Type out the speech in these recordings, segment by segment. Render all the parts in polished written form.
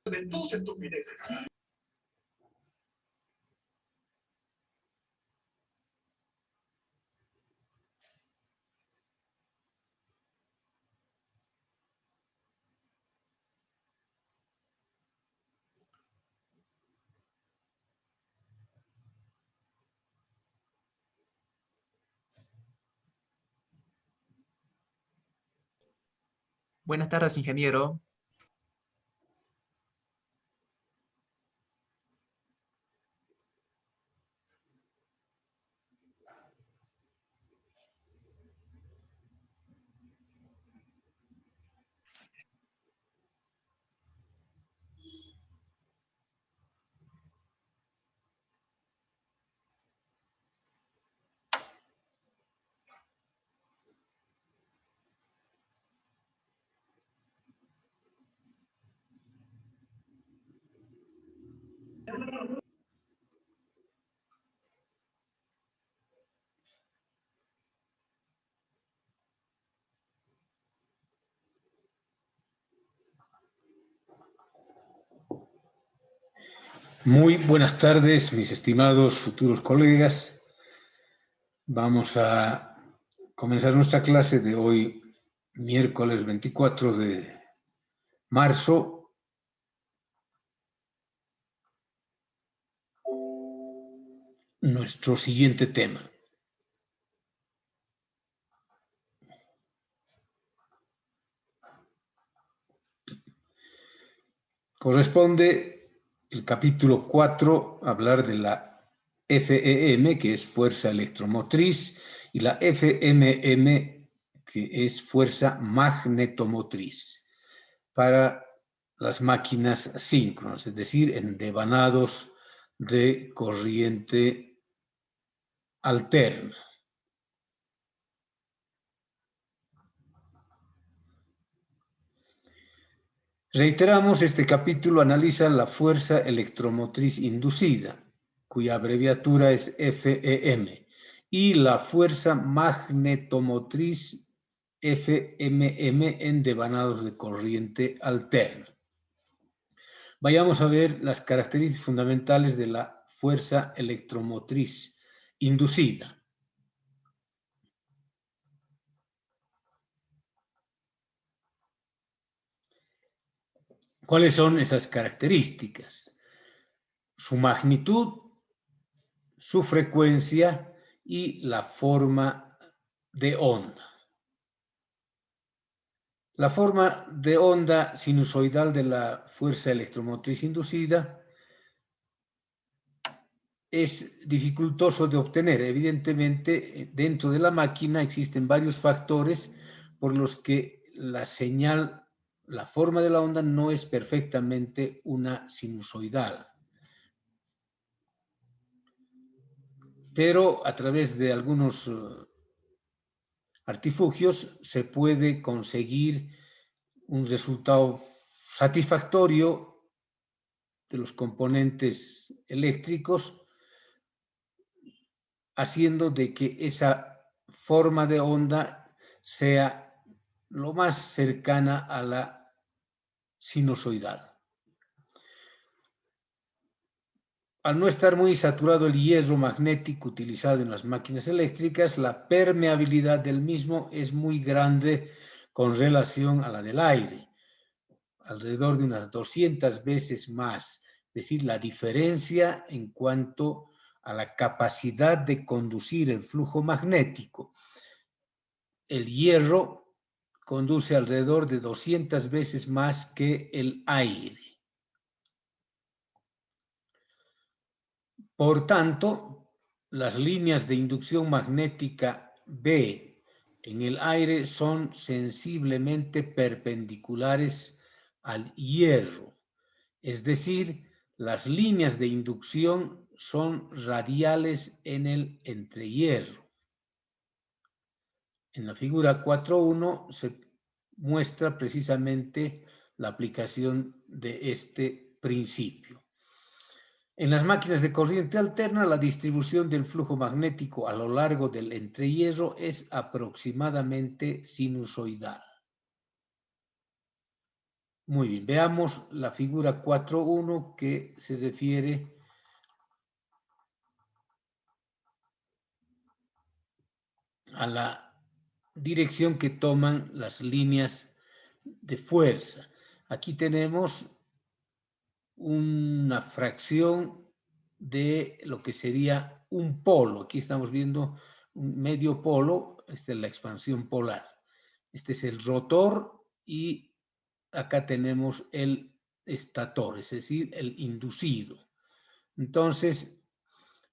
De tus estupideces. Buenas tardes, ingeniero. Muy buenas tardes, mis estimados futuros colegas. Vamos a comenzar nuestra clase de hoy, miércoles 24 de marzo. Nuestro siguiente tema. Corresponde el capítulo 4 hablar de la FEM, que es fuerza electromotriz, y la FMM, que es fuerza magnetomotriz, para las máquinas síncronas, es decir, en devanados de corriente alterna. Reiteramos, este capítulo analiza la fuerza electromotriz inducida, cuya abreviatura es FEM, y la fuerza magnetomotriz FMM en devanados de corriente alterna. Vayamos a ver las características fundamentales de la fuerza electromotriz inducida. ¿Cuáles son esas características? Su magnitud, su frecuencia y la forma de onda. La forma de onda sinusoidal de la fuerza electromotriz inducida es dificultoso de obtener. Evidentemente, dentro de la máquina existen varios factores por los que la señal, la forma de la onda no es perfectamente una sinusoidal. Pero a través de algunos artilugios se puede conseguir un resultado satisfactorio de los componentes eléctricos, haciendo de que esa forma de onda sea lo más cercana a la sinusoidal. Al no estar muy saturado el hierro magnético utilizado en las máquinas eléctricas, la permeabilidad del mismo es muy grande con relación a la del aire, alrededor de unas 200 veces más, es decir, la diferencia en cuanto a la capacidad de conducir el flujo magnético. El hierro conduce alrededor de 200 veces más que el aire. Por tanto, las líneas de inducción magnética B en el aire son sensiblemente perpendiculares al hierro, es decir, las líneas de inducción son radiales en el entrehierro. En la figura 4.1 se muestra precisamente la aplicación de este principio. En las máquinas de corriente alterna, la distribución del flujo magnético a lo largo del entrehierro es aproximadamente sinusoidal. Muy bien, veamos la figura 4.1 que se refiere a la dirección que toman las líneas de fuerza. Aquí tenemos una fracción de lo que sería un polo. Aquí estamos viendo un medio polo, esta es la expansión polar. Este es el rotor y acá tenemos el estator, es decir, el inducido. Entonces,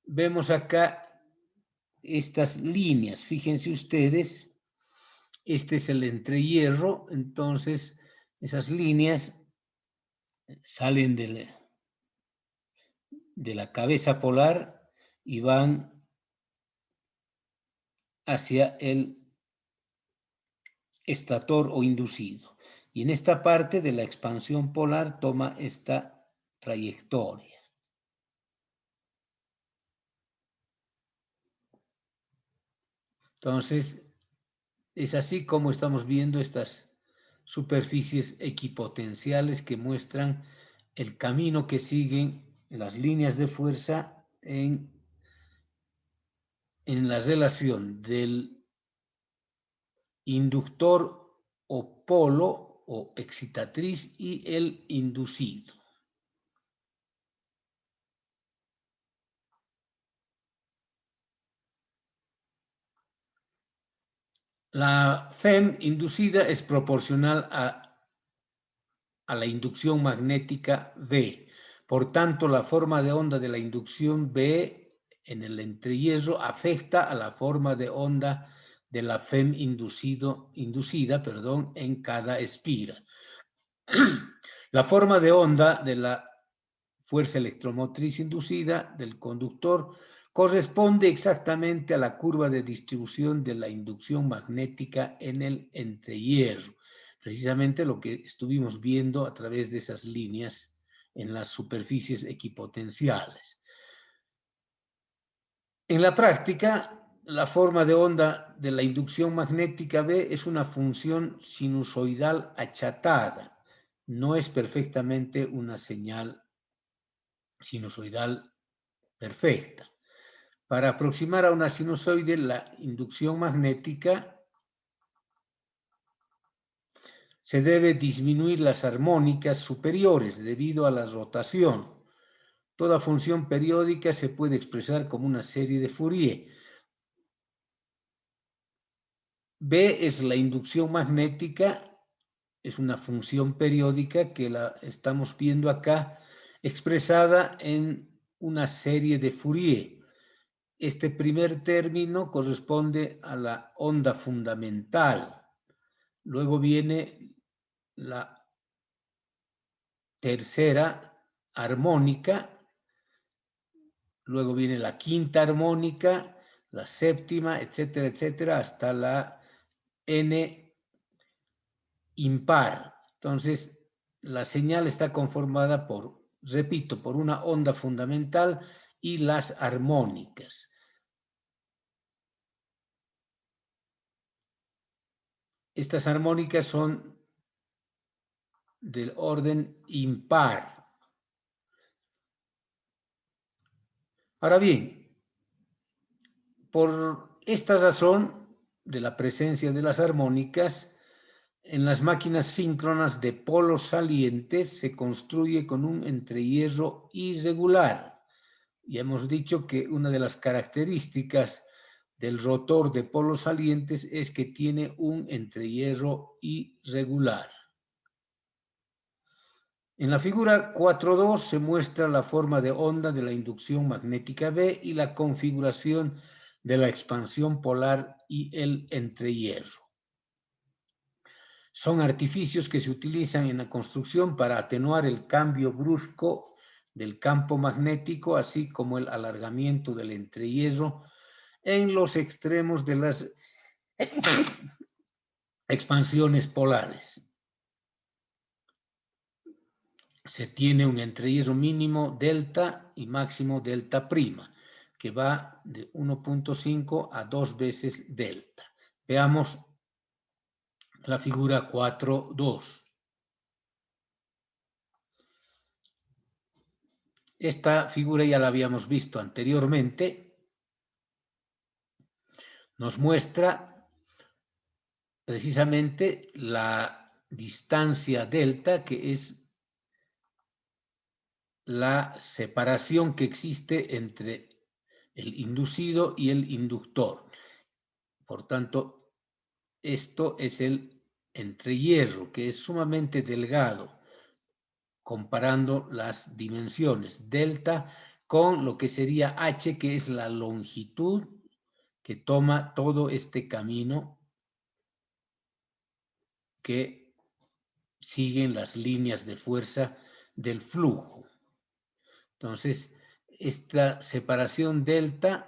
vemos acá estas líneas. Fíjense ustedes, este es el entrehierro, entonces esas líneas salen de la cabeza polar y van hacia el estator o inducido. Y en esta parte de la expansión polar toma esta trayectoria. Entonces, es así como estamos viendo estas superficies equipotenciales que muestran el camino que siguen las líneas de fuerza en la relación del inductor o polo o excitatriz y el inducido. La FEM inducida es proporcional a la inducción magnética V. Por tanto, la forma de onda de la inducción V en el entrehierro afecta a la forma de onda de la FEM inducida en cada espira. La forma de onda de la fuerza electromotriz inducida del conductor corresponde exactamente a la curva de distribución de la inducción magnética en el entrehierro, precisamente lo que estuvimos viendo a través de esas líneas en las superficies equipotenciales. En la práctica, la forma de onda de la inducción magnética B es una función sinusoidal achatada, no es perfectamente una señal sinusoidal perfecta. Para aproximar a una sinusoide, la inducción magnética se debe disminuir las armónicas superiores debido a la rotación. Toda función periódica se puede expresar como una serie de Fourier. B es la inducción magnética, es una función periódica que la estamos viendo acá expresada en una serie de Fourier. Este primer término corresponde a la onda fundamental. Luego viene la tercera armónica, luego viene la quinta armónica, la séptima, etcétera, etcétera, hasta la n impar. Entonces, la señal está conformada por repito, por una onda fundamental y las armónicas. Estas armónicas son del orden impar. Ahora bien, por esta razón de la presencia de las armónicas, en las máquinas síncronas de polos salientes se construye con un entrehierro irregular. Y hemos dicho que una de las características del rotor de polos salientes es que tiene un entrehierro irregular. En la figura 4.2 se muestra la forma de onda de la inducción magnética B y la configuración de la expansión polar y el entrehierro. Son artificios que se utilizan en la construcción para atenuar el cambio brusco del campo magnético, así como el alargamiento del entrehierro en los extremos de las expansiones polares. Se tiene un entrehierro mínimo delta y máximo delta prima, que va de 1.5 a 2 veces delta. Veamos la figura 4.2. Esta figura ya la habíamos visto anteriormente. Nos muestra precisamente la distancia delta, que es la separación que existe entre el inducido y el inductor. Por tanto, esto es el entrehierro, que es sumamente delgado, comparando las dimensiones delta con lo que sería h, que es la longitud que toma todo este camino que siguen las líneas de fuerza del flujo. Entonces, esta separación delta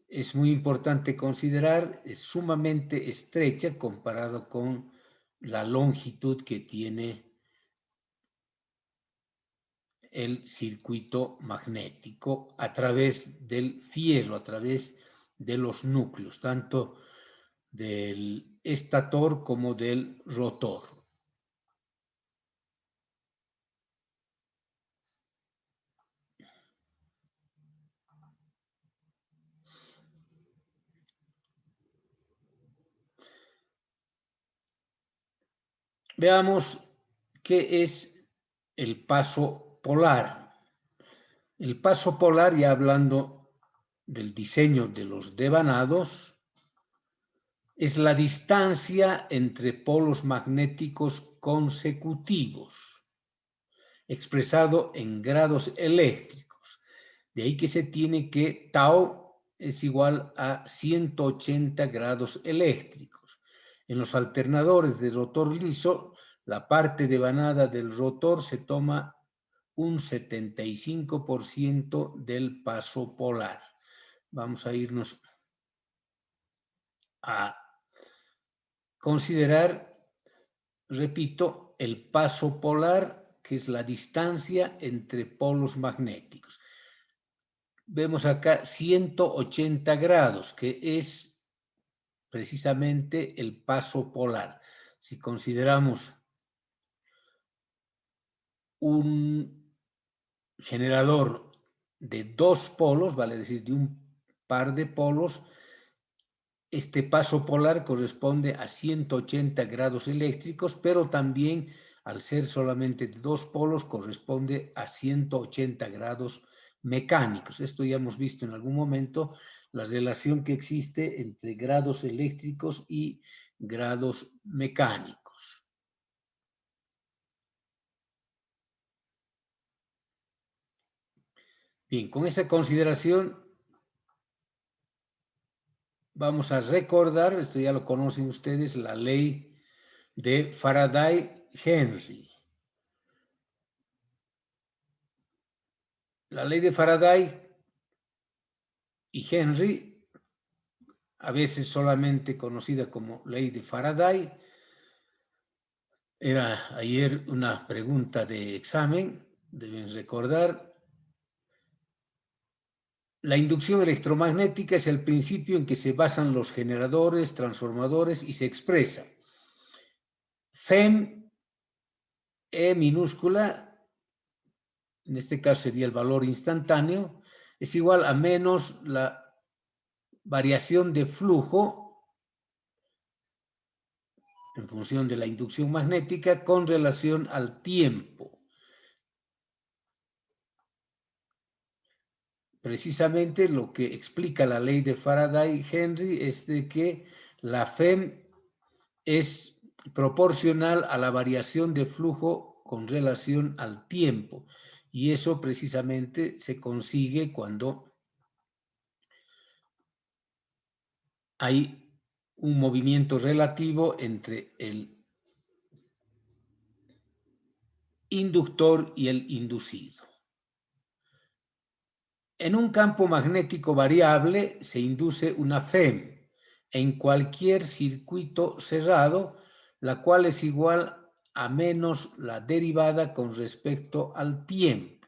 es muy importante considerar, es sumamente estrecha comparado con la longitud que tiene el circuito magnético a través del fierro, a través de los núcleos, tanto del estator como del rotor. Veamos qué es el paso polar. El paso polar, ya hablando del diseño de los devanados, es la distancia entre polos magnéticos consecutivos, expresado en grados eléctricos. De ahí que se tiene que tau es igual a 180 grados eléctricos. En los alternadores de rotor liso, la parte devanada del rotor se toma un 75% del paso polar. Vamos a irnos a considerar, repito, el paso polar, que es la distancia entre polos magnéticos. Vemos acá 180 grados, que es precisamente el paso polar. Si consideramos un generador de dos polos, vale decir, de un par de polos, este paso polar corresponde a 180 grados eléctricos, pero también, al ser solamente de dos polos, corresponde a 180 grados mecánicos. Esto ya hemos visto en algún momento, la relación que existe entre grados eléctricos y grados mecánicos. Bien, con esa consideración vamos a recordar, esto ya lo conocen ustedes, la ley de Faraday-Henry. La ley de Faraday y Henry, a veces solamente conocida como ley de Faraday, Era ayer una pregunta de examen, deben recordar. La inducción electromagnética es el principio en que se basan los generadores, transformadores y se expresa. FEM, E minúscula, en este caso sería el valor instantáneo, es igual a menos la variación de flujo en función de la inducción magnética con relación al tiempo. Precisamente lo que explica la ley de Faraday-Henry es de que la FEM es proporcional a la variación de flujo con relación al tiempo. Y eso precisamente se consigue cuando hay un movimiento relativo entre el inductor y el inducido. En un campo magnético variable se induce una FEM en cualquier circuito cerrado, la cual es igual a menos la derivada con respecto al tiempo.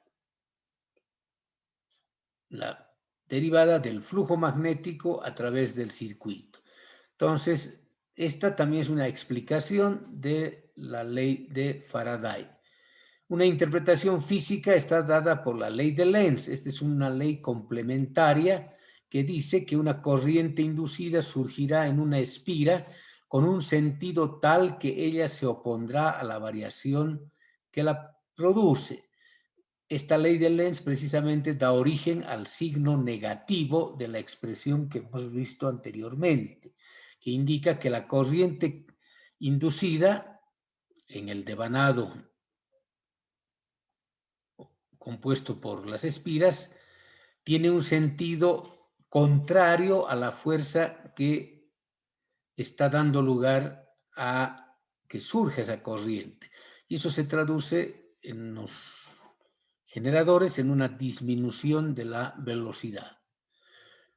La derivada del flujo magnético a través del circuito. Entonces, esta también es una explicación de la ley de Faraday. Una interpretación física está dada por la ley de Lenz. Esta es una ley complementaria que dice que una corriente inducida surgirá en una espira con un sentido tal que ella se opondrá a la variación que la produce. Esta ley de Lenz precisamente da origen al signo negativo de la expresión que hemos visto anteriormente, que indica que la corriente inducida en el devanado compuesto por las espiras tiene un sentido contrario a la fuerza que está dando lugar a que surja esa corriente. Y eso se traduce en los generadores en una disminución de la velocidad.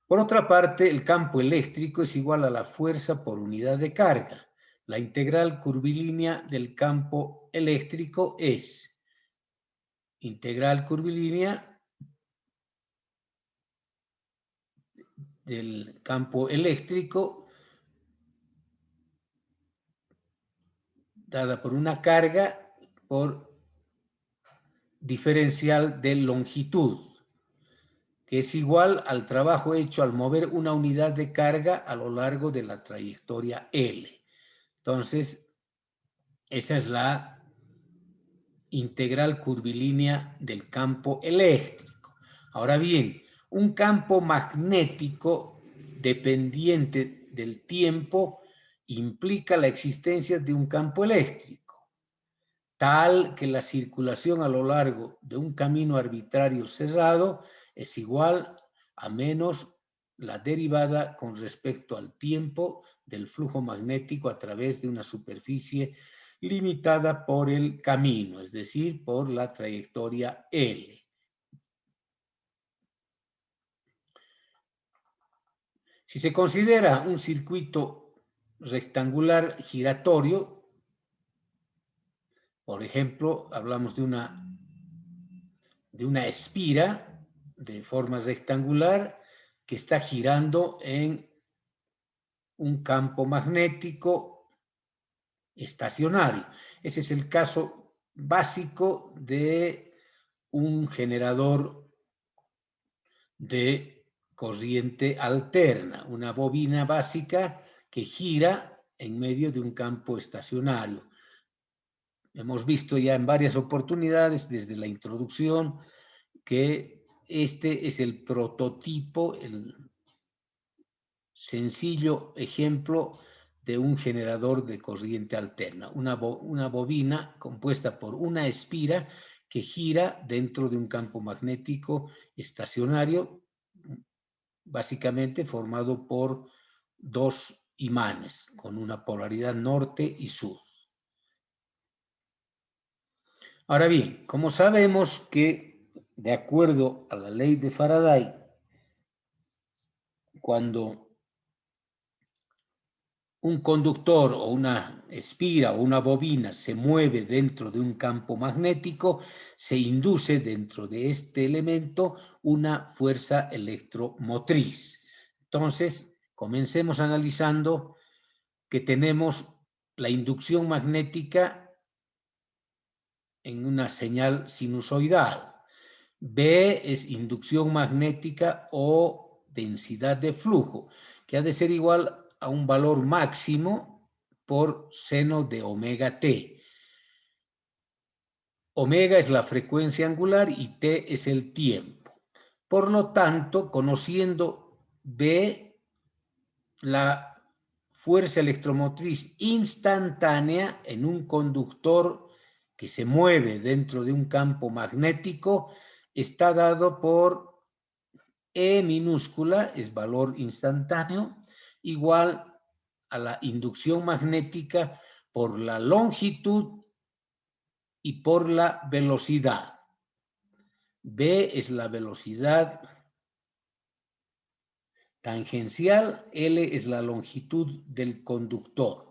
Por otra parte, el campo eléctrico es igual a la fuerza por unidad de carga. La integral curvilínea del campo eléctrico es integral curvilínea del campo eléctrico dada por una carga por diferencial de longitud, que es igual al trabajo hecho al mover una unidad de carga a lo largo de la trayectoria L. Entonces, esa es la integral curvilínea del campo eléctrico. Ahora bien, un campo magnético dependiente del tiempo implica la existencia de un campo eléctrico, tal que la circulación a lo largo de un camino arbitrario cerrado es igual a menos la derivada con respecto al tiempo del flujo magnético a través de una superficie limitada por el camino, es decir, por la trayectoria L. Si se considera un circuito rectangular giratorio, por ejemplo, hablamos de una espira de forma rectangular que está girando en un campo magnético estacionario. Ese es el caso básico de un generador de corriente alterna, una bobina básica que gira en medio de un campo estacionario. Hemos visto ya en varias oportunidades desde la introducción que este es el prototipo, el sencillo ejemplo de un generador de corriente alterna, una bobina compuesta por una espira que gira dentro de un campo magnético estacionario, básicamente formado por dos imanes con una polaridad norte y sur. Ahora bien, como sabemos que de acuerdo a la ley de Faraday, cuando un conductor o una espira o una bobina se mueve dentro de un campo magnético, se induce dentro de este elemento una fuerza electromotriz. Entonces, comencemos analizando que tenemos la inducción magnética en una señal sinusoidal. B es inducción magnética o densidad de flujo, que ha de ser igual a un valor máximo por seno de omega t. Omega es la frecuencia angular y t es el tiempo. Por lo tanto, conociendo B, la fuerza electromotriz instantánea en un conductor que se mueve dentro de un campo magnético está dado por E minúscula, es valor instantáneo, igual a la inducción magnética por la longitud y por la velocidad. B es la velocidad tangencial, L es la longitud del conductor.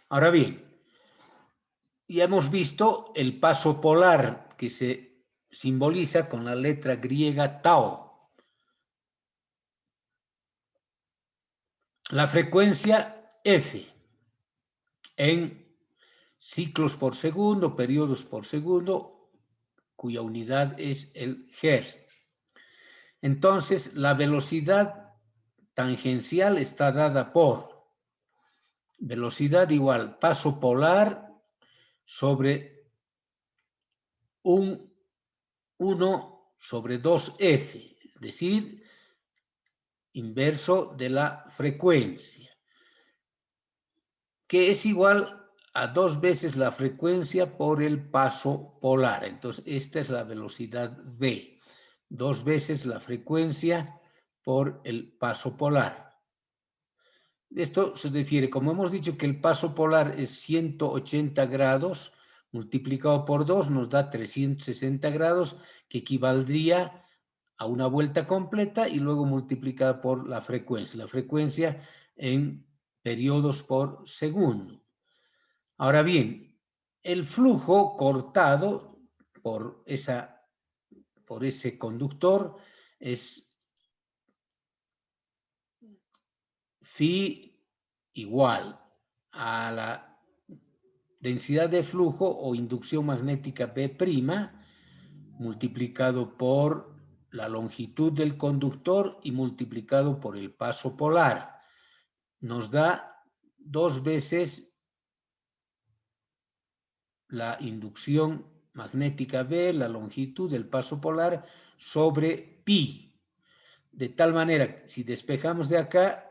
Ahora bien, ya hemos visto el paso polar que se simboliza con la letra griega tau. La frecuencia F en ciclos por segundo, periodos por segundo, cuya unidad es el hertz. Entonces, la velocidad tangencial está dada por velocidad igual paso polar sobre un 1 sobre 2f, es decir, inverso de la frecuencia, que es igual a 2 veces la frecuencia por el paso polar. Entonces, esta es la velocidad v, 2 veces la frecuencia por el paso polar. Esto se refiere, como hemos dicho que el paso polar es 180 grados, multiplicado por 2 nos da 360 grados, que equivaldría a una vuelta completa y luego multiplicada por la frecuencia en periodos por segundo. Ahora bien, el flujo cortado por ese conductor es phi igual a la densidad de flujo o inducción magnética B' multiplicado por la longitud del conductor y multiplicado por el paso polar. Nos da 2 veces la inducción magnética B, la longitud del paso polar, sobre pi. De tal manera, si despejamos de acá,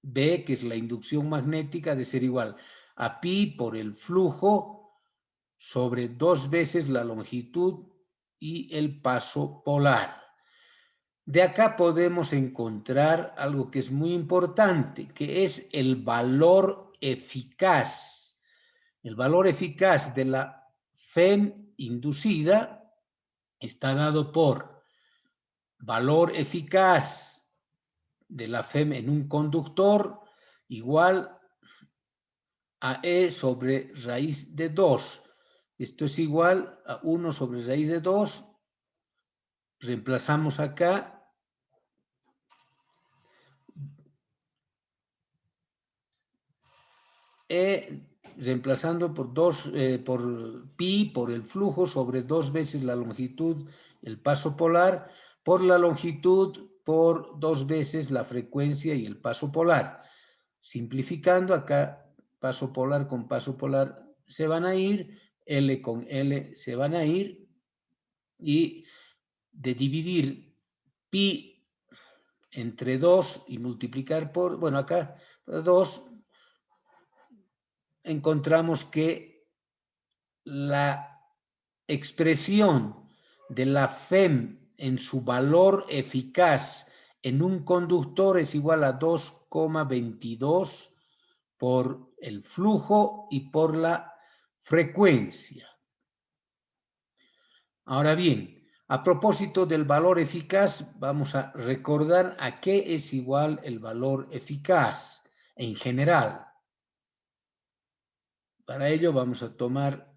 B, que es la inducción magnética, de ser igual a pi por el flujo sobre 2 veces la longitud y el paso polar. De acá podemos encontrar algo que es muy importante, que es el valor eficaz. El valor eficaz de la FEM inducida está dado por valor eficaz de la FEM en un conductor igual a E sobre raíz de 2. Esto es igual a 1 sobre raíz de 2. Reemplazamos acá. Reemplazando por 2, por pi, por el flujo, sobre 2 veces la longitud, el paso polar, por la longitud, por 2 veces la frecuencia y el paso polar. Simplificando, acá paso polar con paso polar se van a ir, L con L se van a ir, y de dividir pi entre 2 y multiplicar por, bueno, acá 2, encontramos que la expresión de la FEM en su valor eficaz en un conductor es igual a 2,22 por el flujo y por la frecuencia. Ahora bien, a propósito del valor eficaz, vamos a recordar a qué es igual el valor eficaz en general. Para ello vamos a tomar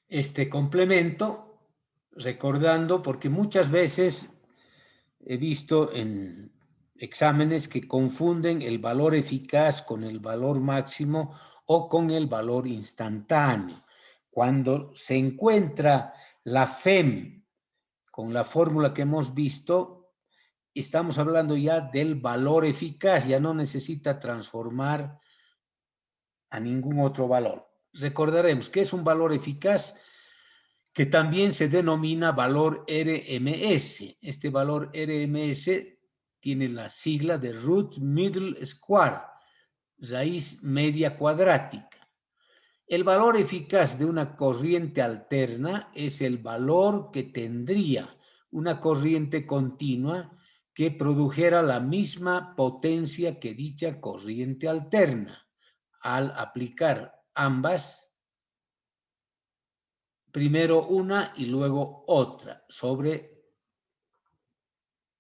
este complemento, recordando, porque muchas veces he visto en exámenes que confunden el valor eficaz con el valor máximo o con el valor instantáneo. Cuando se encuentra la FEM con la fórmula que hemos visto, estamos hablando ya del valor eficaz, ya no necesita transformar a ningún otro valor. Recordaremos que es un valor eficaz que también se denomina valor RMS. Este valor RMS tiene la sigla de root middle square, raíz media cuadrática. El valor eficaz de una corriente alterna es el valor que tendría una corriente continua que produjera la misma potencia que dicha corriente alterna. Al aplicar ambas, primero una y luego otra, sobre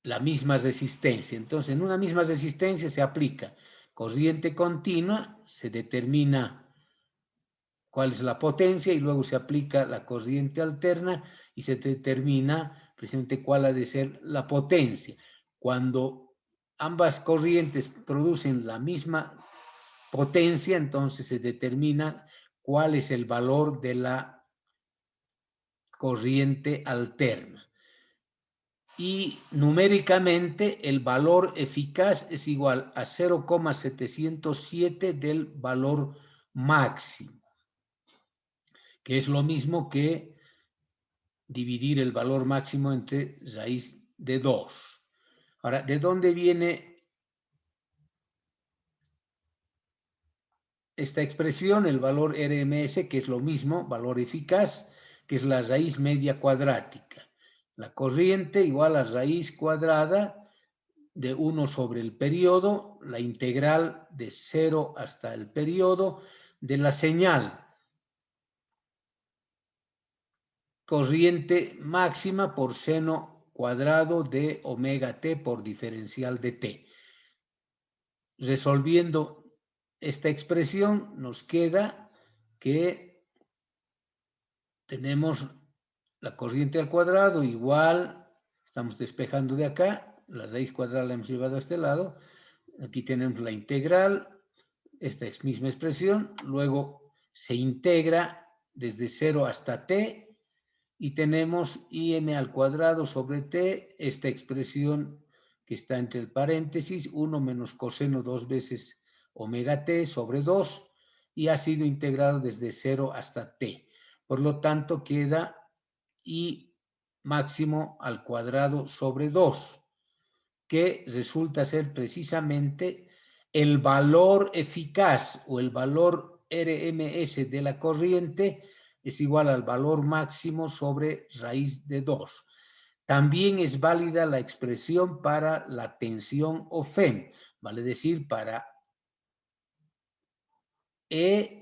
la misma resistencia. Entonces, en una misma resistencia se aplica corriente continua, se determina cuál es la potencia y luego se aplica la corriente alterna y se determina precisamente cuál ha de ser la potencia. Cuando ambas corrientes producen la misma potencia, entonces se determina cuál es el valor de la corriente alterna. Y numéricamente el valor eficaz es igual a 0,707 del valor máximo, que es lo mismo que dividir el valor máximo entre raíz de 2. Ahora, ¿de dónde viene esta expresión? El valor RMS, que es lo mismo, valor eficaz, que es la raíz media cuadrática. La corriente igual a raíz cuadrada de 1 sobre el periodo, la integral de 0 hasta el periodo de la señal. Corriente máxima por seno cuadrado de omega t por diferencial de t. Resolviendo esta expresión nos queda que tenemos la corriente al cuadrado igual, estamos despejando de acá, la raíz cuadrada la hemos llevado a este lado, aquí tenemos la integral, esta es misma expresión, luego se integra desde 0 hasta t y tenemos im al cuadrado sobre t, esta expresión que está entre el paréntesis, 1 menos coseno 2 veces omega t sobre 2 y ha sido integrado desde 0 hasta t. Por lo tanto, queda I máximo al cuadrado sobre 2, que resulta ser precisamente el valor eficaz o el valor RMS de la corriente es igual al valor máximo sobre raíz de 2. También es válida la expresión para la tensión o FEM, vale decir, para E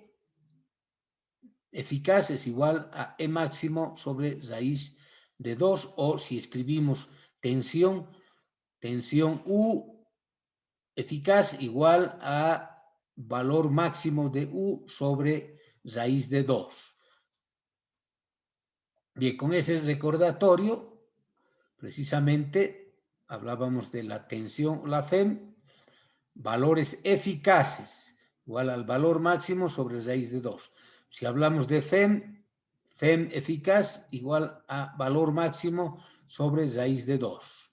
eficaz es igual a E máximo sobre raíz de 2, o si escribimos tensión U eficaz igual a valor máximo de U sobre raíz de 2. Bien, con ese recordatorio, precisamente hablábamos de la tensión, la FEM, valores eficaces igual al valor máximo sobre raíz de 2. Si hablamos de FEM eficaz igual a valor máximo sobre raíz de 2.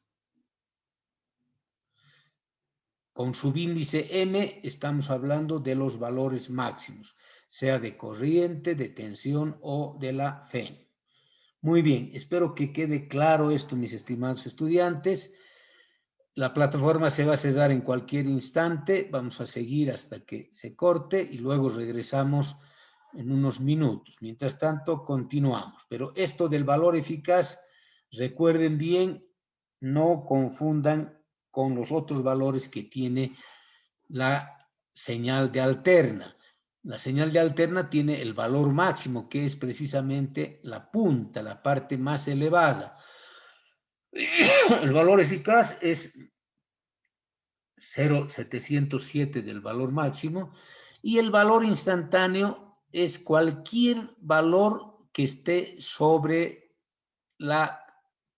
Con subíndice M estamos hablando de los valores máximos, sea de corriente, de tensión o de la FEM. Muy bien, espero que quede claro esto, mis estimados estudiantes. La plataforma se va a cerrar en cualquier instante, vamos a seguir hasta que se corte y luego regresamos en unos minutos. Mientras tanto, continuamos. Pero esto del valor eficaz, recuerden bien, no confundan con los otros valores que tiene la señal de alterna. La señal de alterna tiene el valor máximo, que es precisamente la punta, la parte más elevada. El valor eficaz es 0,707 del valor máximo, y el valor instantáneo es cualquier valor que esté sobre la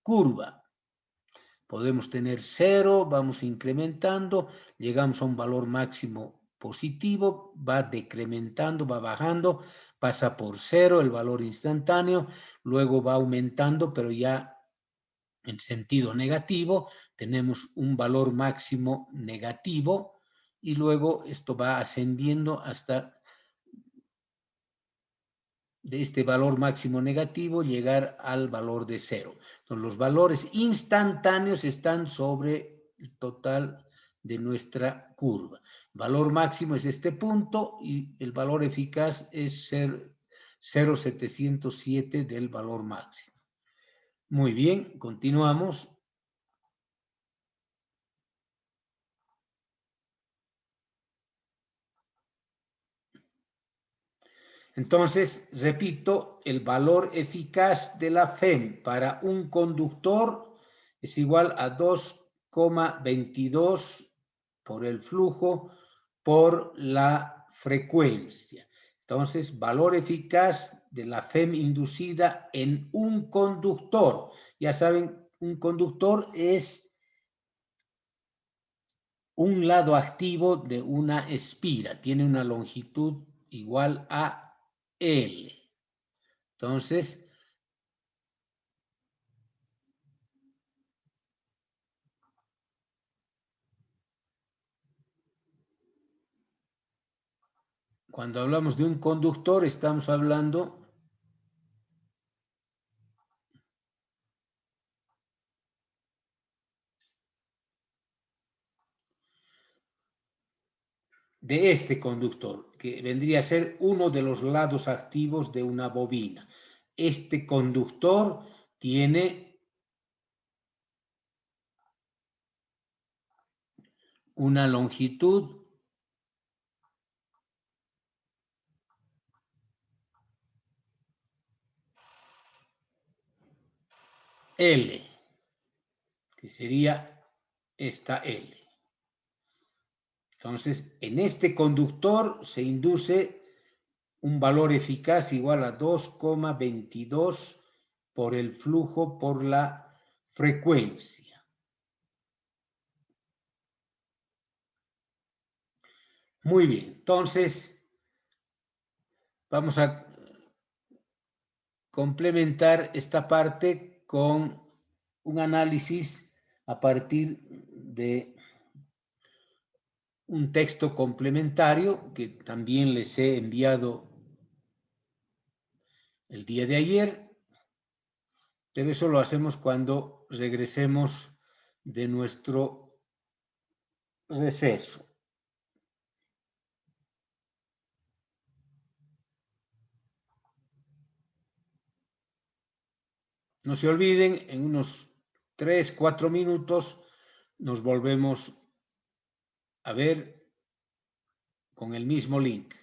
curva. Podemos tener 0, vamos incrementando, llegamos a un valor máximo positivo, va decrementando, va bajando, pasa por 0 el valor instantáneo, luego va aumentando, pero ya en sentido negativo, tenemos un valor máximo negativo y luego esto va ascendiendo hasta de este valor máximo negativo llegar al valor de 0. Entonces, los valores instantáneos están sobre el total de nuestra curva. El valor máximo es este punto y el valor eficaz es 0,707 del valor máximo. Muy bien, continuamos. Entonces, repito, el valor eficaz de la FEM para un conductor es igual a 2,22 por el flujo por la frecuencia. Entonces, valor eficaz de la FEM inducida en un conductor. Ya saben, un conductor es un lado activo de una espira. Tiene una longitud igual a L. Entonces, cuando hablamos de un conductor, estamos hablando de este conductor, que vendría a ser uno de los lados activos de una bobina. Este conductor tiene una longitud L, que sería esta L. Entonces, en este conductor se induce un valor eficaz igual a 2,22 por el flujo por la frecuencia. Muy bien, entonces vamos a complementar esta parte con un análisis a partir de un texto complementario que también les he enviado el día de ayer, pero eso lo hacemos cuando regresemos de nuestro receso. No se olviden, en unos 3-4 minutos nos volvemos a ver con el mismo link.